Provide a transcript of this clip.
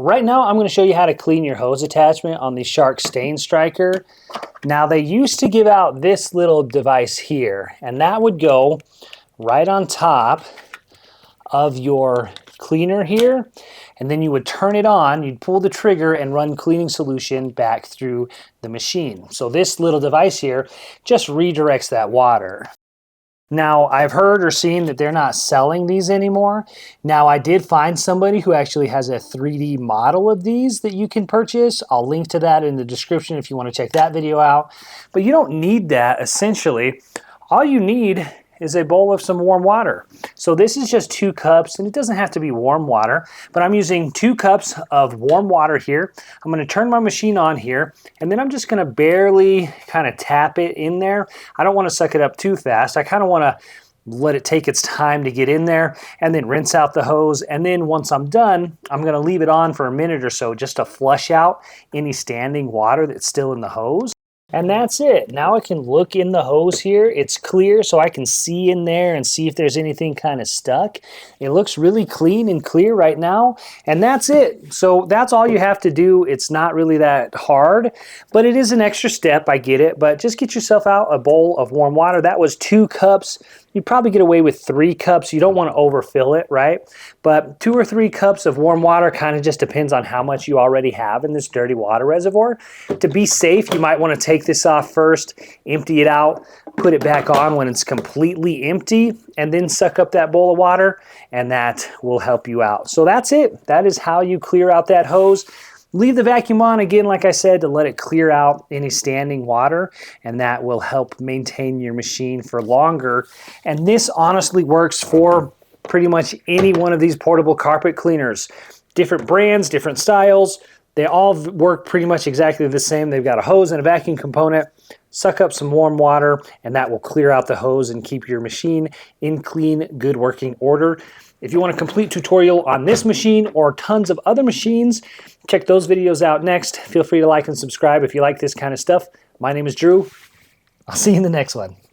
right now I'm going to show you how to clean your hose attachment on the Shark Stain Striker. Now they used to give out this little device here, and that would go right on top of your cleaner here, and then you would turn it on, you'd pull the trigger and run cleaning solution back through the machine. So this little device here just redirects that water. Now, I've heard or seen that they're not selling these anymore. Now, I did find somebody who actually has a 3D model of these that you can purchase. I'll link to that in the description if you want to check that video out. But you don't need that, essentially. All you need is a bowl of some warm water. So this is just 2 cups, and it doesn't have to be warm water, but I'm using 2 cups of warm water here. I'm gonna turn my machine on here, and then I'm just gonna barely kind of tap it in there. I don't wanna suck it up too fast. I kind of wanna let it take its time to get in there, and then rinse out the hose. And then once I'm done, I'm gonna leave it on for a minute or so just to flush out any standing water that's still in the hose. And that's it. Now I can look in the hose here. It's clear, so I can see in there and see if there's anything kind of stuck. It looks really clean and clear right now, and that's it. So that's all you have to do. It's not really that hard, but it is an extra step, I get it. But just get yourself out a bowl of warm water. That was 2 cups. You'd probably get away with 3 cups. You don't want to overfill it, right? But 2 or 3 cups of warm water kind of just depends on how much you already have in this dirty water reservoir. To be safe, you might want to take this off first, empty it out, put it back on when it's completely empty, and then suck up that bowl of water, and that will help you out. So that's it. That is how you clear out that hose. Leave the vacuum on again, like I said, to let it clear out any standing water, and that will help maintain your machine for longer. And this honestly works for pretty much any one of these portable carpet cleaners. Different brands, different styles, they all work pretty much exactly the same. They've got a hose and a vacuum component. Suck up some warm water, and that will clear out the hose and keep your machine in clean, good working order. If you want a complete tutorial on this machine or tons of other machines, check those videos out next. Feel free to like and subscribe if you like this kind of stuff. My name is Drew. I'll see you in the next one.